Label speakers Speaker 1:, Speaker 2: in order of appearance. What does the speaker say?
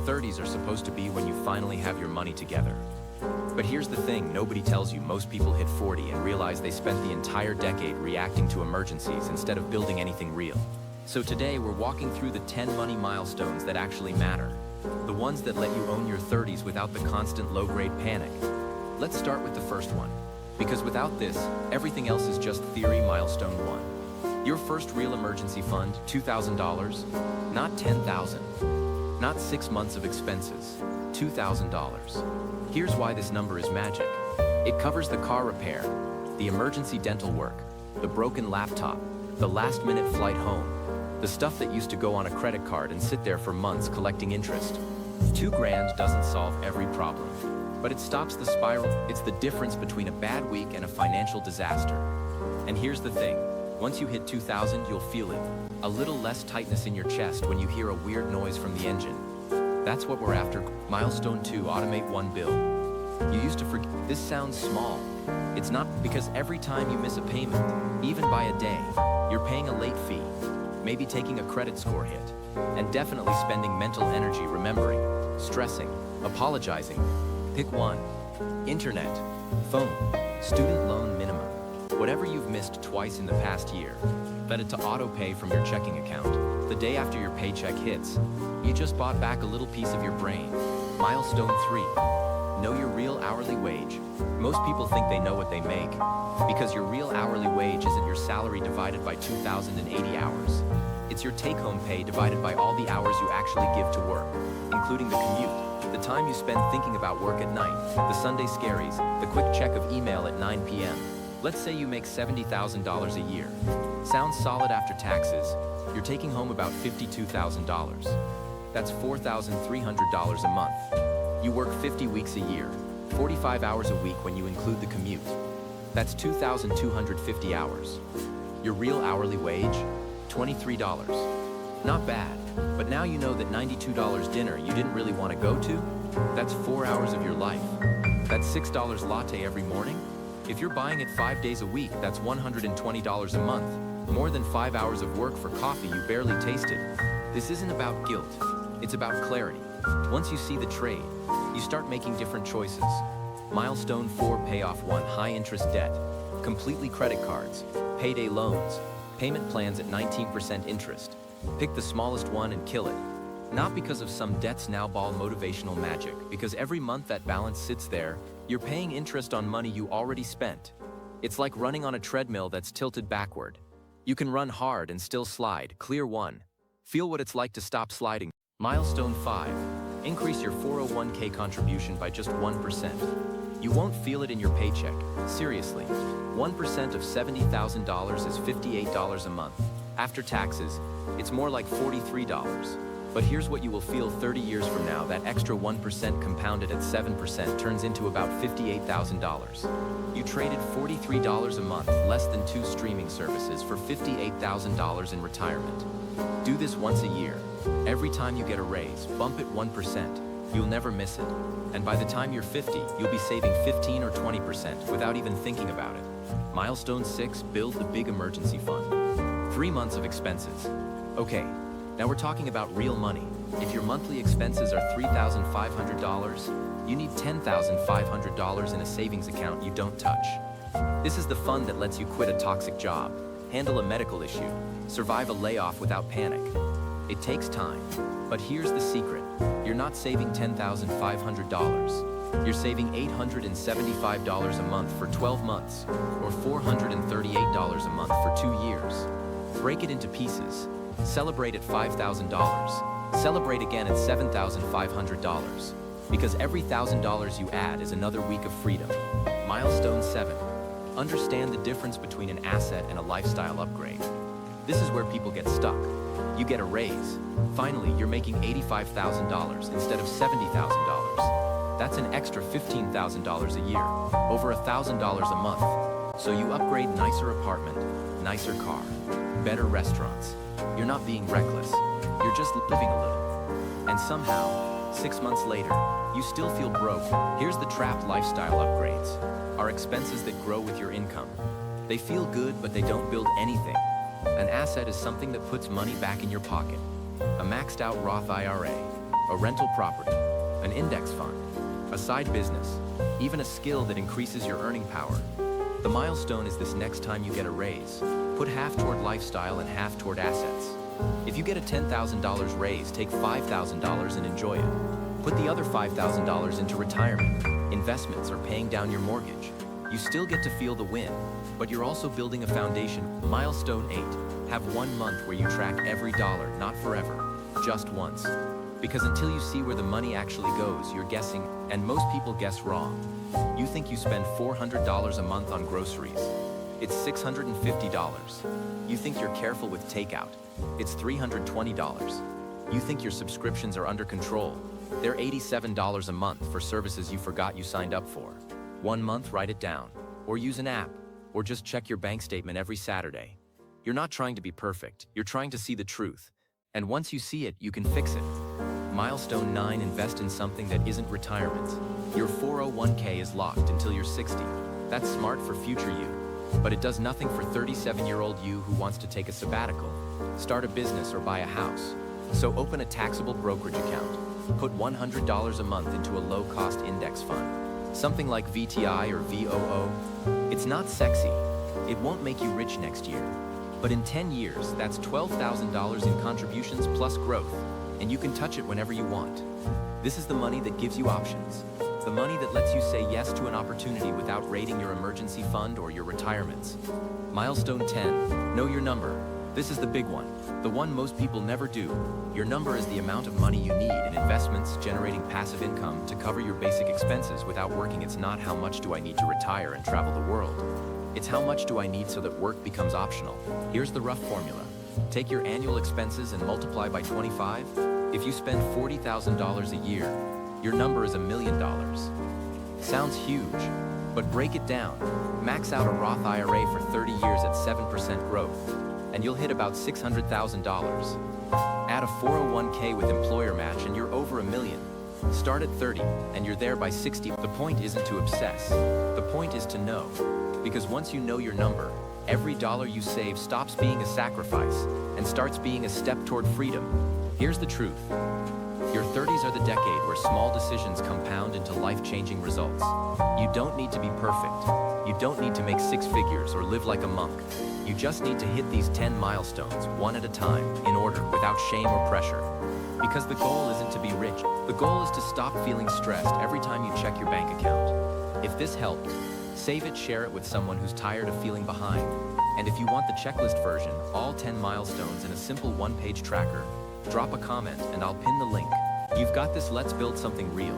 Speaker 1: 30s are supposed to be when you finally have your money together. But here's the thing nobody tells you: most people hit 40 and realize they spent the entire decade reacting to emergencies instead of building anything real. So today we're walking through the 10 money milestones that actually matter. The ones that let you own your 30s without the constant low-grade panic. Let's start with the first one, because without this, everything else is just theory. Milestone 1. Your first real emergency fund, $2,000, not $10,000. Not 6 months of expenses, $2,000. Here's why this number is magic. It covers the car repair, the emergency dental work, the broken laptop, the last-minute flight home, the stuff that used to go on a credit card and sit there for months collecting interest. $2,000 doesn't solve every problem, but it stops the spiral. It's the difference between a bad week and a financial disaster. And here's the thing. Once you hit 2,000, you'll feel it. A little less tightness in your chest when you hear a weird noise from the engine. That's what we're after. Milestone 2, automate one bill. You used to forget. This sounds small. It's not, because every time you miss a payment, even by a day, you're paying a late fee, maybe taking a credit score hit, and definitely spending mental energy remembering, stressing, apologizing. Pick one. Internet, phone, student loan minimum. Whatever you've missed twice in the past year, set it to auto-pay from your checking account. The day after your paycheck hits, you just bought back a little piece of your brain. Milestone 3. Know your real hourly wage. Most people think they know what they make, because your real hourly wage isn't your salary divided by 2,080 hours. It's your take-home pay divided by all the hours you actually give to work, including the commute, the time you spend thinking about work at night, the Sunday scaries, the quick check of email at 9 p.m. Let's say you make $70,000 a year. Sounds solid after taxes. You're taking home about $52,000. That's $4,300 a month. You work 50 weeks a year, 45 hours a week when you include the commute. That's 2,250 hours. Your real hourly wage? $23. Not bad, but now you know that $92 dinner you didn't really want to go to? That's 4 hours of your life. That's $6 latte every morning? If you're buying it 5 days a week, that's $120 a month. More than 5 hours of work for coffee you barely tasted. This isn't about guilt. It's about clarity. Once you see the trade, you start making different choices. Milestone 4, pay off one high-interest debt. Completely credit cards, payday loans, payment plans at 19% interest. Pick the smallest one and kill it. Not because of some debts now ball motivational magic, because every month that balance sits there, you're paying interest on money you already spent. It's like running on a treadmill that's tilted backward. You can run hard and still slide. Clear 1. Feel what it's like to stop sliding. Milestone 5. Increase your 401k contribution by just 1%. You won't feel it in your paycheck. Seriously. 1% of $70,000 is $58 a month. After taxes, it's more like $43. But here's what you will feel 30 years from now. That extra 1% compounded at 7% turns into about $58,000. You traded $43 a month, less than 2 streaming services, for $58,000 in retirement. Do this once a year. Every time you get a raise, bump it 1%. You'll never miss it. And by the time you're 50, you'll be saving 15 or 20% without even thinking about it. Milestone 6, build the big emergency fund. 3 months of expenses. Okay. Now we're talking about real money. If your monthly expenses are $3,500, you need $10,500 in a savings account you don't touch. This is the fund that lets you quit a toxic job, handle a medical issue, survive a layoff without panic. It takes time, but here's the secret. You're not saving $10,500. You're saving $875 a month for 12 months, or $438 a month for 2 years. Break it into pieces. Celebrate at $5,000. Celebrate again at $7,500. Because every $1,000 you add is another week of freedom. Milestone 7. Understand the difference between an asset and a lifestyle upgrade. This is where people get stuck. You get a raise. Finally, you're making $85,000 instead of $70,000. That's an extra $15,000 a year, over $1,000 a month. So you upgrade nicer apartment, nicer car, better restaurants. You're not being reckless. You're just living a little. And somehow, 6 months later, you still feel broke. Here's the trap: lifestyle upgrades are expenses that grow with your income. They feel good, but they don't build anything. An asset is something that puts money back in your pocket. A maxed out Roth IRA, a rental property, an index fund, a side business, even a skill that increases your earning power. The milestone is this: next time you get a raise, put half toward lifestyle and half toward assets. If you get a $10,000 raise, take $5,000 and enjoy it. Put the other $5,000 into retirement, investments, or paying down your mortgage. You still get to feel the win, but you're also building a foundation. Milestone 8. Have 1 month where you track every dollar, not forever, just once. Because until you see where the money actually goes, you're guessing, and most people guess wrong. You think you spend $400 a month on groceries. It's $650. You think you're careful with takeout. It's $320. You think your subscriptions are under control. They're $87 a month for services you forgot you signed up for. 1 month, write it down. Or use an app. Or just check your bank statement every Saturday. You're not trying to be perfect. You're trying to see the truth. And once you see it, you can fix it. Milestone 9. Invest in something that isn't retirement. Your 401k is locked until you're 60. That's smart for future you. But it does nothing for 37-year-old you who wants to take a sabbatical, start a business, or buy a house. So open a taxable brokerage account. Put $100 a month into a low-cost index fund. Something like VTI or VOO. It's not sexy. It won't make you rich next year. But in 10 years, that's $12,000 in contributions plus growth. And you can touch it whenever you want. This is the money that gives you options. The money that lets you say yes to an opportunity without raiding your emergency fund or your retirements. Milestone 10. Know your number. This is the big one. The one most people never do. Your number is the amount of money you need in investments, generating passive income to cover your basic expenses without working. It's not how much do I need to retire and travel the world. It's how much do I need so that work becomes optional. Here's the rough formula. Take your annual expenses and multiply by 25. If you spend $40,000 a year, your number is $1 million. Sounds huge, but break it down. Max out a Roth IRA for 30 years at 7% growth, and you'll hit about $600,000. Add a 401k with employer match and you're over $1 million. Start at 30, and you're there by 60. The point isn't to obsess. The point is to know. Because once you know your number, every dollar you save stops being a sacrifice and starts being a step toward freedom. Here's the truth. Your 30s are the decade where small decisions compound into life-changing results. You don't need to be perfect. You don't need to make 6 figures or live like a monk. You just need to hit these 10 milestones, one at a time, in order, without shame or pressure. Because the goal isn't to be rich. The goal is to stop feeling stressed every time you check your bank account. If this helped, save it, share it with someone who's tired of feeling behind. And if you want the checklist version, all 10 milestones in a simple one-page tracker, drop a comment and I'll pin the link. You've got this. Let's build something real.